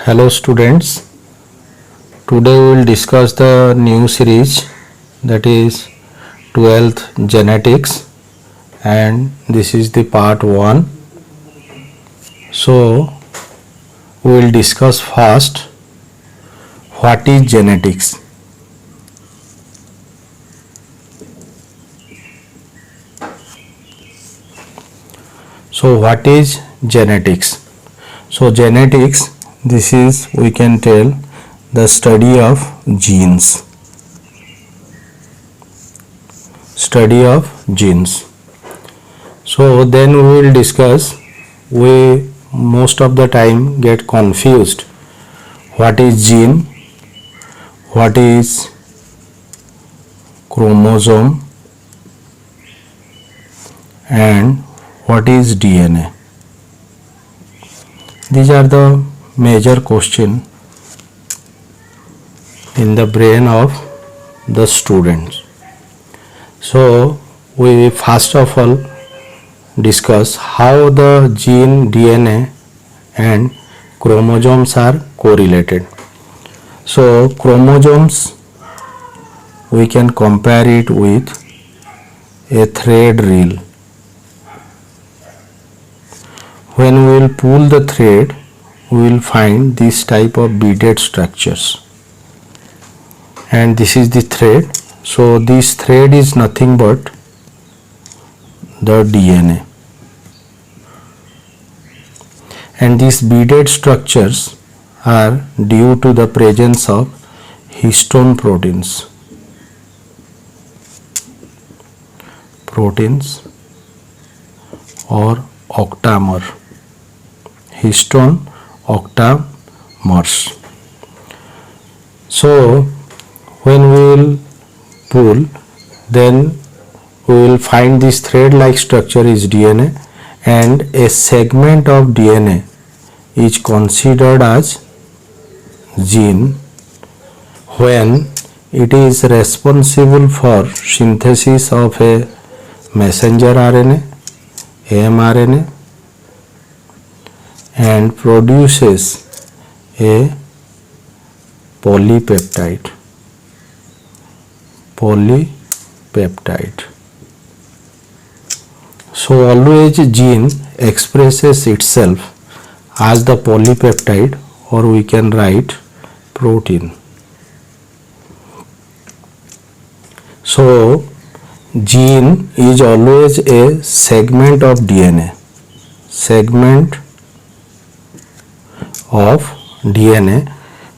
Hello students, today we will discuss the new series, that is 12th genetics, and this is the part 1. So we will discuss first what is genetics. So what is genetics? So genetics, this is, we can tell, the study of genes. So then we will discuss, we most of the time get confused, what is gene, what is chromosome, and what is DNA. These are the major questions in the brain of the students. So we first of all discuss how the gene, DNA and chromosomes are correlated. So chromosomes, we can compare it with a thread reel. When we will pull the thread, we will find this type of beaded structures, and this is the thread. So this thread is nothing but the DNA, and these beaded structures are due to the presence of histone proteins or octamer, histone octamers. So when we will pull, then we will find this thread like structure is DNA, and a segment of DNA is considered as gene when it is responsible for synthesis of a messenger RNA, mRNA, and produces a polypeptide. So always gene expresses itself as the polypeptide, or we can write protein. So gene is always a segment of DNA,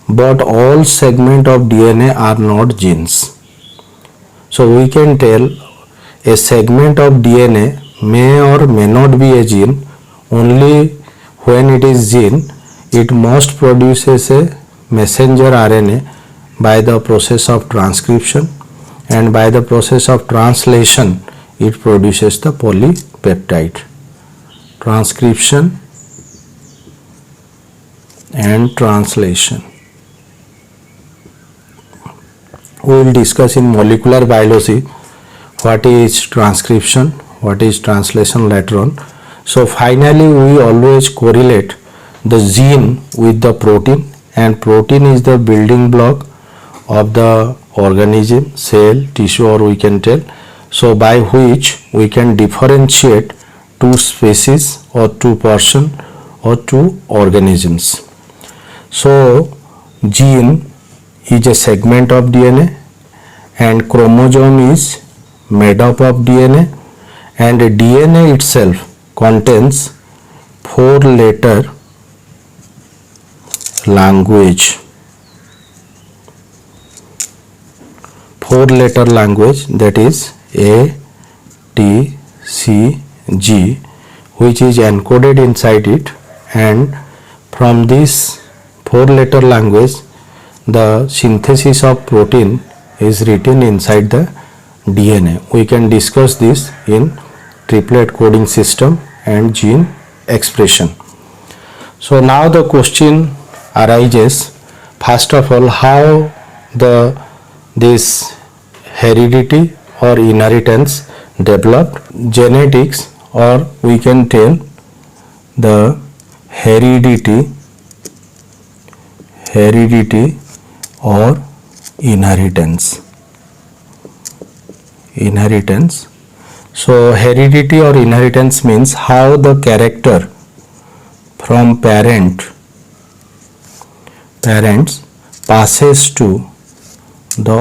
but all segment of DNA are not genes. So we can tell a segment of DNA may or may not be a gene. Only when it is gene, it must produces a messenger RNA by the process of transcription, and by the process of translation it produces the polypeptide. Transcription and translation. We will discuss in molecular biology what is transcription, what is translation later on. So finally we always correlate the gene with the protein, and protein is the building block of the organism, cell, tissue, or we can tell, so by which we can differentiate two species or two person or two organisms. So gene is a segment of DNA, and chromosome is made up of DNA, and DNA itself contains 4-letter language. 4-letter language, that is A, T, C, G, which is encoded inside it, and from this 4-letter language the synthesis of protein is written inside the DNA. We can discuss this in triplet coding system and gene expression. So now the question arises, first of all, how this heredity or inheritance developed. Genetics, or we can tell the heredity heredity or inheritance. So heredity or inheritance means how the character from parents passes to the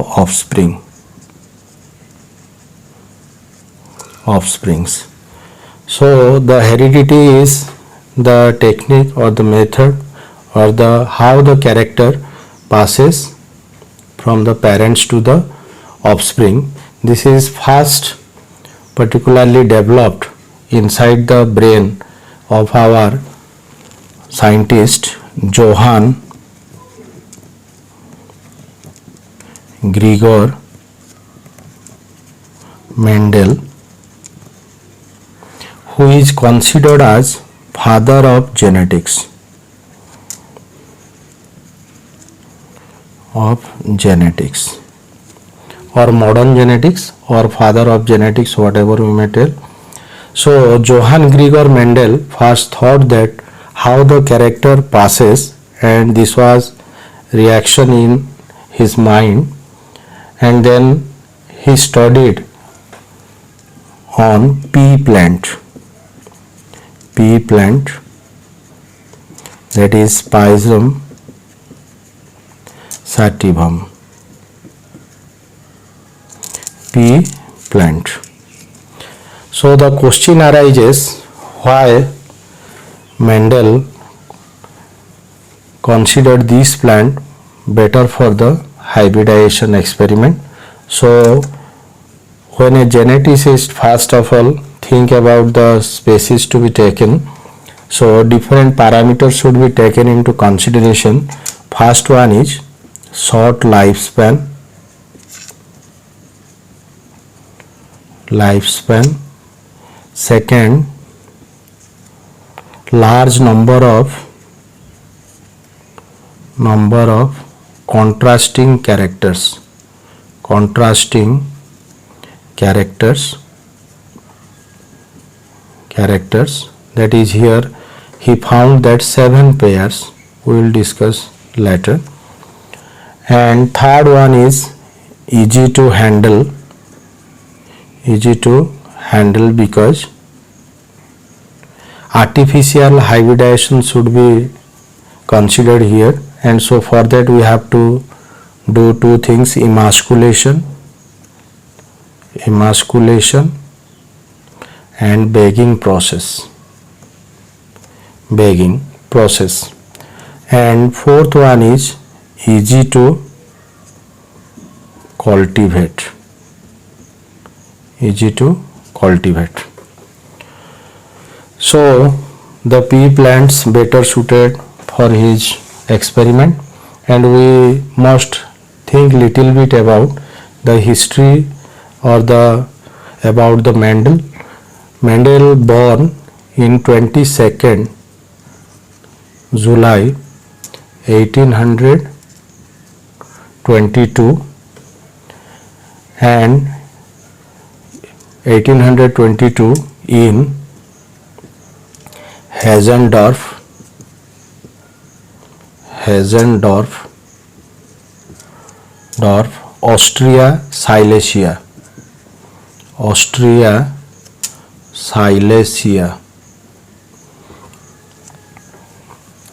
offsprings. So the heredity is the technique or the method or the how the character passes from the parents to the offspring. This is first particularly developed inside the brain of our scientist Johann Gregor Mendel, who is considered as father of genetics. Or modern genetics or father of genetics, whatever we may tell. So Johann Gregor Mendel first thought that how the character passes, and this was reaction in his mind, and then he studied on pea plant, that is Pisum sativum, pea plant. So the question arises, why Mendel considered this plant better for the hybridization experiment. So when a geneticist first of all think about the species to be taken, so different parameters should be taken into consideration. First one is short lifespan, second large number of contrasting characters, that is here he found that 7 pairs, we will discuss later. And third one is easy to handle because artificial hybridization should be considered here, and so for that we have to do two things: emasculation and bagging process. And fourth one is easy to cultivate. So the pea plants better suited for his experiment, and we must think little bit about the history or about the Mendel. Mendel born in 22nd July 1822 and 1822 in Hezendorf, Austria Silesia,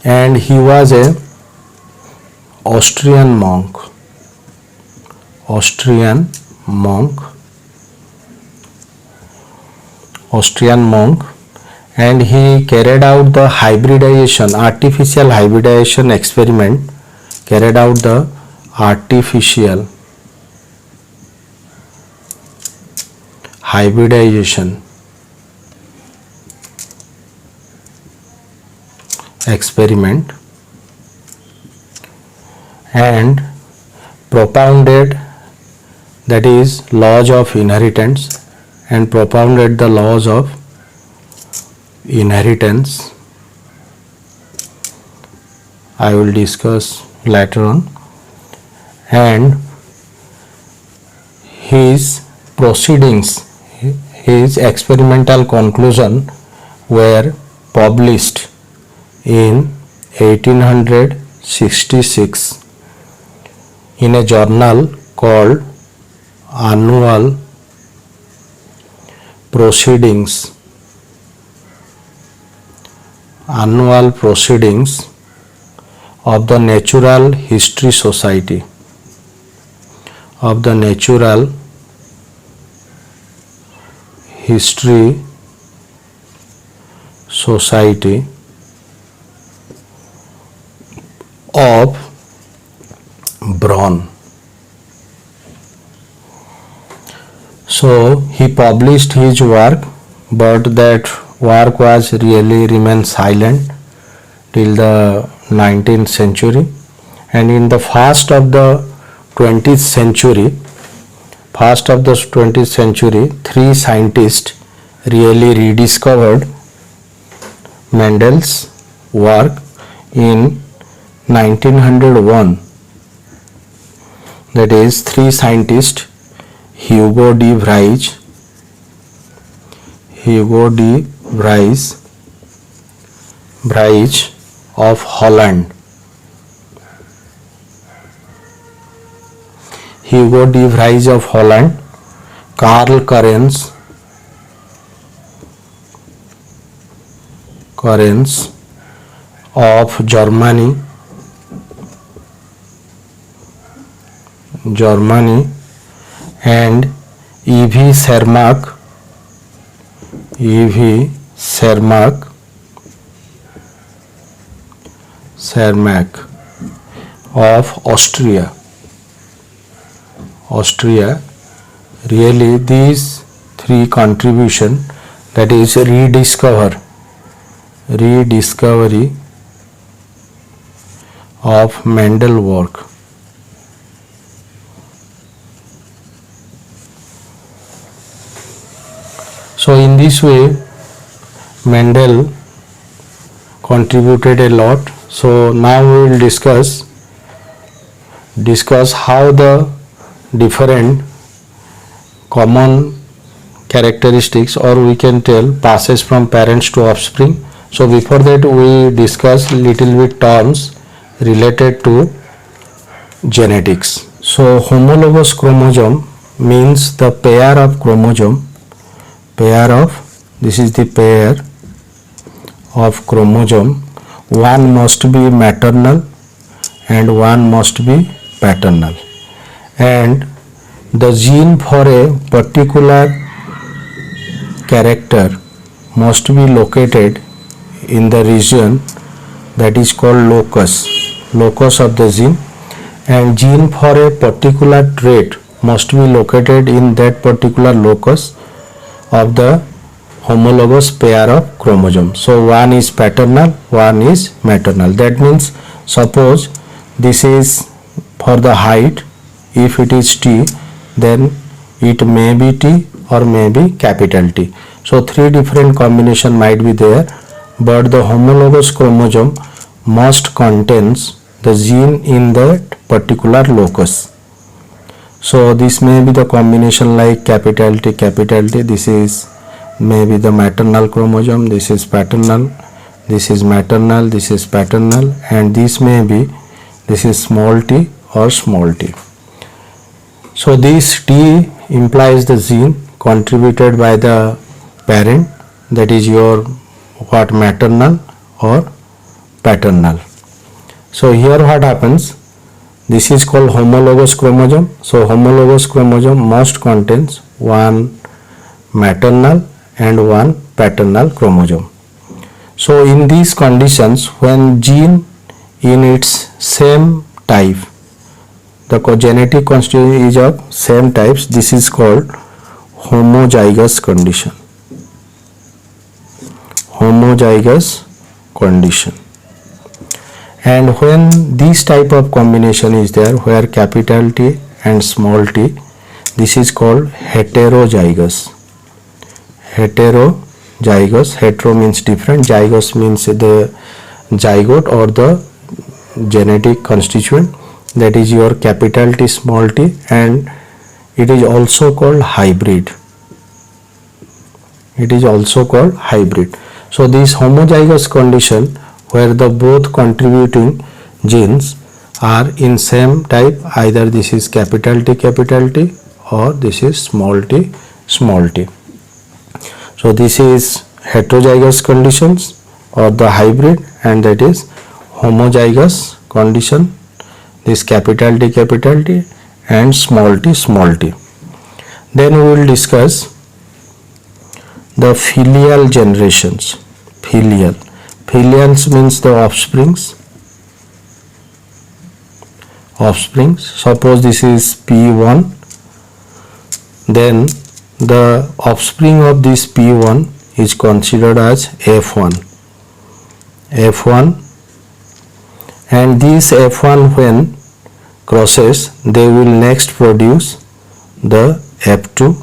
and he was a Austrian monk, and he carried out the artificial hybridization experiment, and propounded, that is laws of inheritance, and propounded the laws of inheritance. I will discuss later on. And his proceedings, his experimental conclusion were published in 1860 1966 in a journal called Annual Proceedings of the Natural History Society of Bonn. So he published his work, but that work was really remained silent till the 19th century, and in the first of the 20th century, three scientists really rediscovered Mendel's work in 1901. That is, three scientists, Hugo de Vries of Holland, Karl Correns of Germany, and E.V. Cermak of Austria. Really, these three contribution, that is rediscovery of Mendel work. So in this way, Mendel contributed a lot. So now we will discuss how the different common characteristics, or we can tell, passes from parents to offspring. So before that, we discuss little bit terms related to genetics. So homologous chromosome means the pair of chromosome. This is the pair of chromosome. One must be maternal and one must be paternal, and the gene for a particular character must be located in the region that is called locus of the gene, and gene for a particular trait must be located in that particular locus of the homologous pair of chromosomes. So one is paternal, one is maternal. That means, suppose this is for the height, if it is T, then it may be T or may be capital T. So three different combination might be there, but the homologous chromosome must contains the gene in that particular locus. So this may be the combination like capital T. This is maybe the maternal chromosome, this is paternal, this is maternal, this is paternal, and this may be, this is small t or small t. So this T implies the gene contributed by the parent, that is your maternal or paternal. So here what happens, this is called homologous chromosome. So homologous chromosome must contains one maternal and one paternal chromosome. So in these conditions, when gene in its same type, the genetic constitution is of same types, this is called homozygous condition. And when this type of combination is there, where capital T and small t, this is called heterozygous. Hetero means different, zygous means the zygote or the genetic constituent, that is your capital T small t, and it is also called hybrid. So this homozygous condition, where the both contributing genes are in same type, either this is capital T or this is small t. So this is heterozygous conditions or the hybrid, and that is homozygous condition, this capital T and small t. Then we will discuss the filial generations. Filials means the offsprings. Suppose this is P1, then the offspring of this P1 is considered as F1, and this F1 when crosses, they will next produce the F2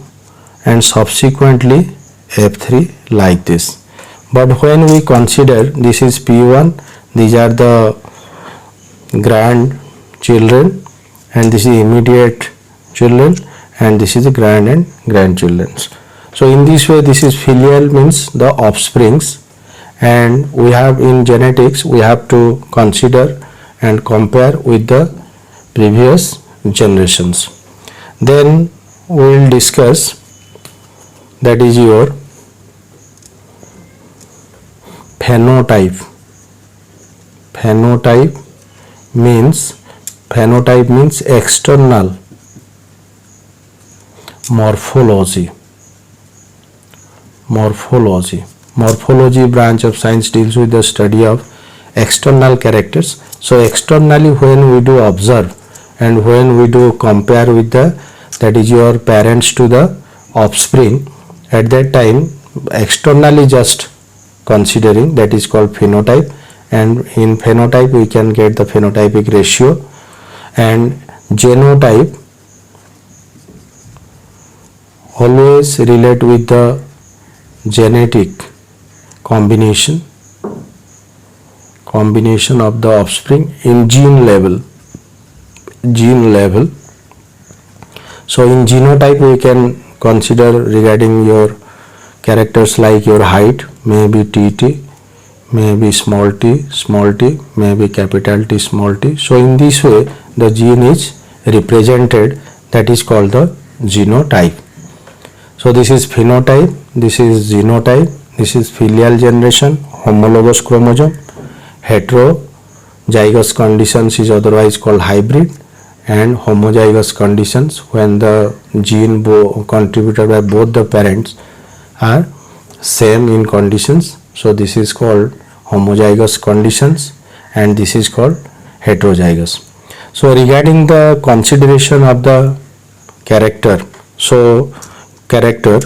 and subsequently F3 like this. But when we consider this is P1, these are the grandchildren and this is immediate children, and this is the grand and grandchildren. So in this way, this is filial means the offsprings, and we have in genetics we have to consider and compare with the previous generations. Then we will discuss, that is your phenotype. Phenotype means external morphology. Morphology branch of science deals with the study of external characters. So externally, when we do observe and when we do compare with the, that is your parents to the offspring, at that time externally just considering, that is called phenotype, and in phenotype we can get the phenotypic ratio. And genotype always relate with the genetic combination of the offspring in gene level. So in genotype we can consider regarding your characters like your height, maybe TT, maybe small t, maybe capital T, small t. So in this way the gene is represented, that is called the genotype. So this is phenotype, this is genotype, this is filial generation, homologous chromosome, heterozygous conditions is otherwise called hybrid, and homozygous conditions when the gene contributed by both the parents are same in conditions. So this is called homozygous conditions and this is called heterozygous. So regarding the consideration of the character, so characters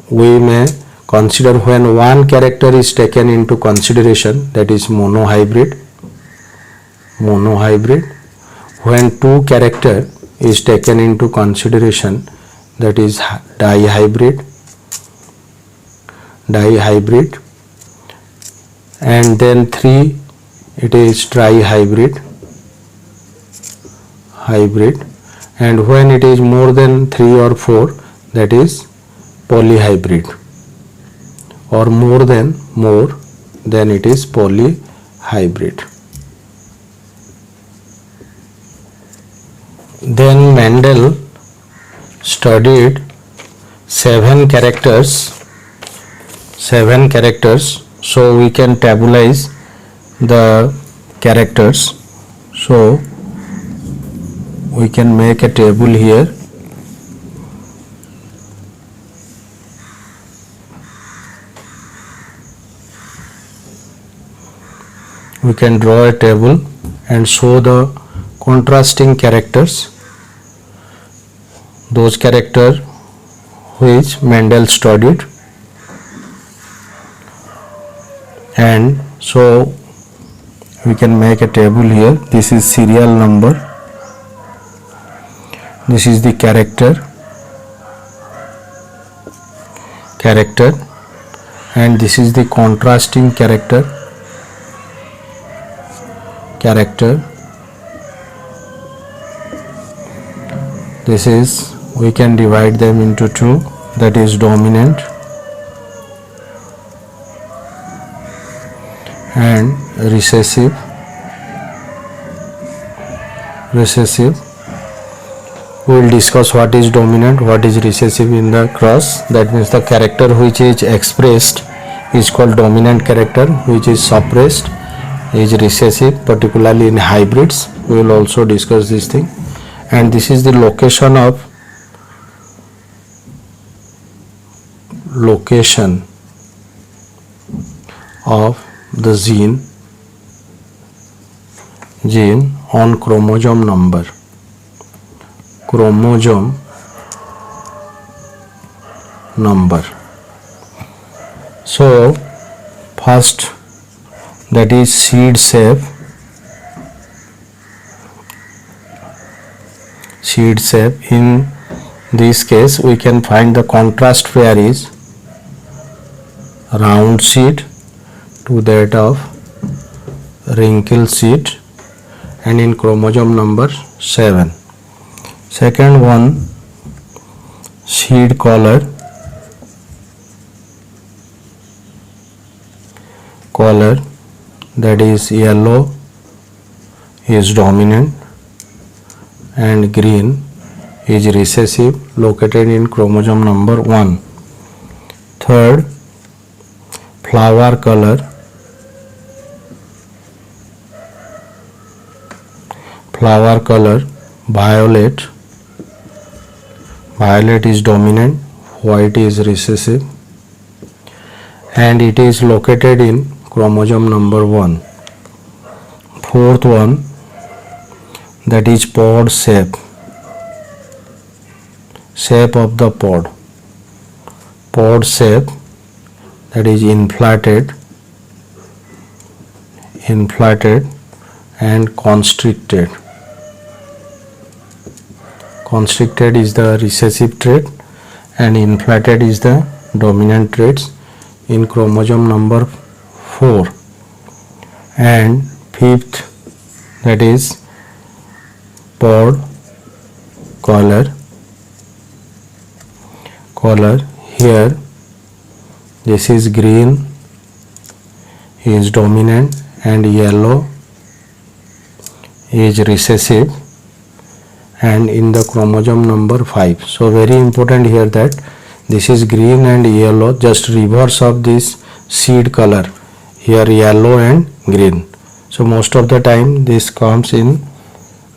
we may consider when one character is taken into consideration, that is monohybrid. When two character is taken into consideration, that is dihybrid, and then 3 it is trihybrid, and when it is more than 3 or 4, that is polyhybrid, or more, then it is polyhybrid. Then Mendel studied 7 characters, so we can tabularize the characters. So we can make a table here. We can draw a table and show the contrasting characters, those characters which Mendel studied, and so we can make a table here. This is serial number, this is the character, and this is the contrasting character. This is, we can divide them into 2, that is dominant and recessive. We will discuss what is dominant, what is recessive in the cross. That means the character which is expressed is called dominant character, which is suppressed is recessive, particularly in hybrids. We will also discuss this thing. And this is the location of the gene on chromosome number. So first, that is seed shape. In this case, we can find the contrast pair is round seed to that of wrinkle seed, and in chromosome number 7. Second one, seed color that is yellow is dominant and green is recessive, located in chromosome number 1. Third, flower color violet is dominant, white is recessive, and it is located in chromosome number 1. Fourth one, that is pod shape of the pod shape, that is inflated and constricted. Constricted is the recessive trait and inflated is the dominant traits in chromosome number 4. And fifth, that is pod color. Here this is green is dominant and yellow is recessive, and in the chromosome number 5. So very important here that this is green and yellow, just reverse of this seed color, here yellow and green. So most of the time this comes in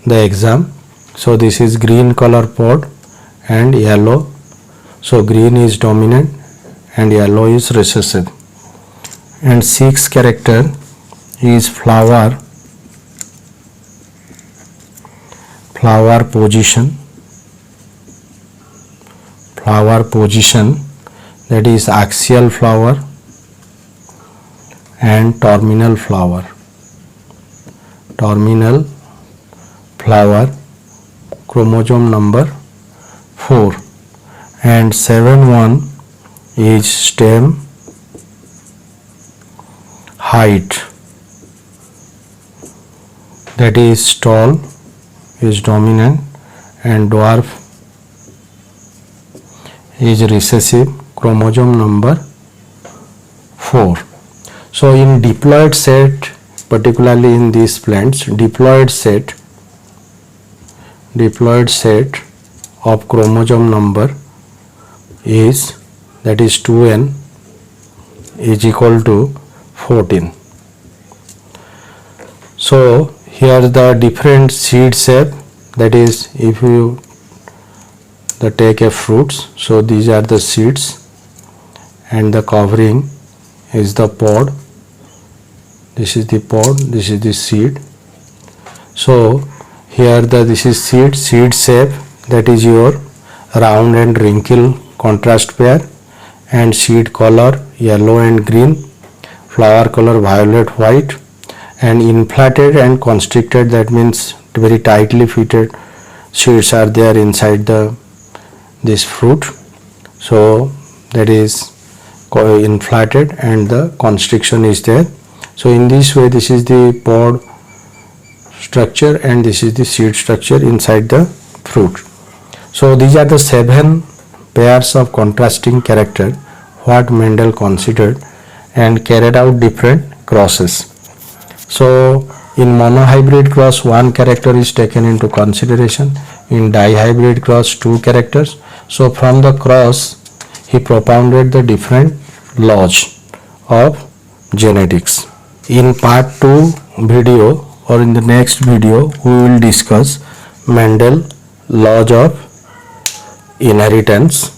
the exam. So this is green color pod and yellow. So green is dominant and yellow is recessive. And sixth character is flower position, that is axial flower and terminal flower, chromosome number 4. And 7 one is stem height, that is tall is dominant and dwarf is recessive, chromosome number 4. So in diploid set, particularly in these plants, diploid set of chromosome number is, that is 2n is equal to 14. So here the different seed shape, that is if you take a fruits, so these are the seeds and the covering is the pod. This is the pod, this is the seed. So here this is seed shape, that is your round and wrinkle contrast pair, and seed color yellow and green, flower color violet white, and inflated and constricted, that means very tightly fitted seeds are there inside this fruit. So that is inflated and the constriction is there. So in this way, this is the pod structure and this is the seed structure inside the fruit. So these are the 7 pairs of contrasting character what Mendel considered and carried out different crosses. So in monohybrid cross, one character is taken into consideration. In dihybrid cross, two characters. So from the cross, he propounded the different laws of genetics. In part 2 video, or in the next video, we will discuss Mendel laws of inheritance.